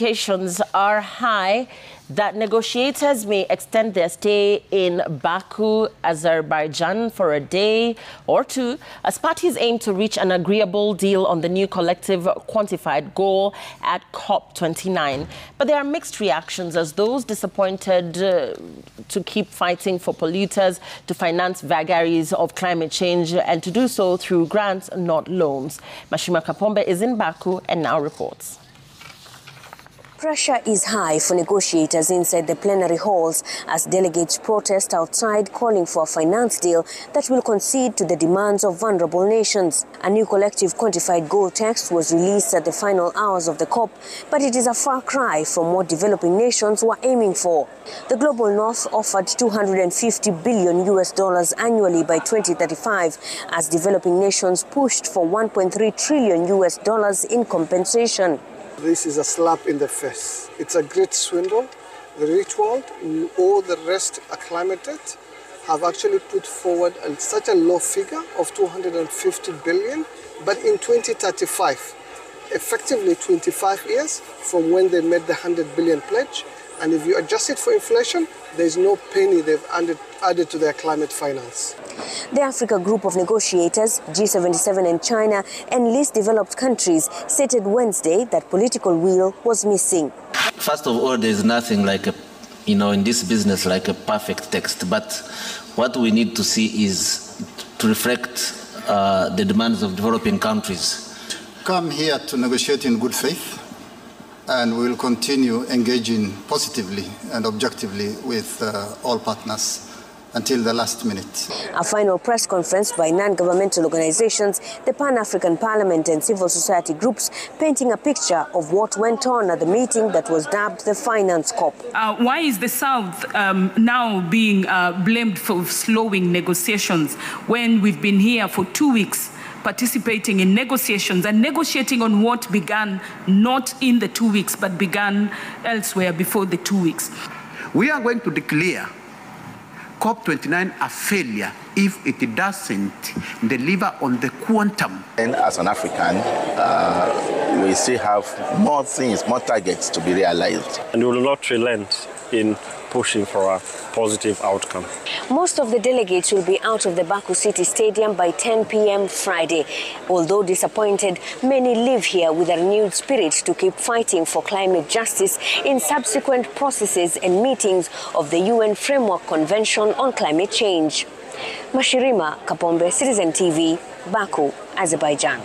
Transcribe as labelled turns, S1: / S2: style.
S1: indications are high that negotiators may extend their stay in Baku, Azerbaijan for a day or two as parties aim to reach an agreeable deal on the new collective quantified goal at COP29. But there are mixed reactions as those disappointed to keep fighting for polluters to finance vagaries of climate change and to do so through grants, not loans. Mashima Kapombe is in Baku and now reports.
S2: Pressure is high for negotiators inside the plenary halls as delegates protest outside calling for a finance deal that will concede to the demands of vulnerable nations. A new collective quantified goal text was released at the final hours of the COP, but it is a far cry from what developing nations were aiming for. The Global North offered $250 billion annually by 2035 as developing nations pushed for $1.3 trillion in compensation.
S3: This is a slap in the face. It's a great swindle. The rich world, all the rest acclimated, have actually put forward such a low figure of 250 billion, but in 2035, effectively 25 years from when they made the 100 billion pledge, and if you adjust it for inflation, there's no penny they've added to their climate finance.
S2: The Africa group of negotiators, G77 and China, and least developed countries stated Wednesday that political will was missing.
S4: First of all, there's nothing like in this business like a perfect text. But what we need to see is to reflect the demands of developing countries.
S5: Come here to negotiate in good faith, and we will continue engaging positively and objectively with all partners until the last minute.
S2: A final press conference by non-governmental organizations, the Pan-African Parliament and civil society groups painting a picture of what went on at the meeting that was dubbed the Finance COP.
S6: Why is the South now being blamed for slowing negotiations when we've been here for 2 weeks participating in negotiations and negotiating on what began not in the 2 weeks but began elsewhere before the 2 weeks?
S7: We are going to declare COP29 a failure if it doesn't deliver on the quantum.
S8: And as an African, we still have more things, more targets to be realized.
S9: And we will not relent in pushing for a positive outcome.
S2: Most of the delegates will be out of the Baku City Stadium by 10 p.m. Friday. Although disappointed, many live here with a renewed spirit to keep fighting for climate justice in subsequent processes and meetings of the UN Framework Convention on Climate Change. Mashirima Kapombe, Citizen TV, Baku, Azerbaijan.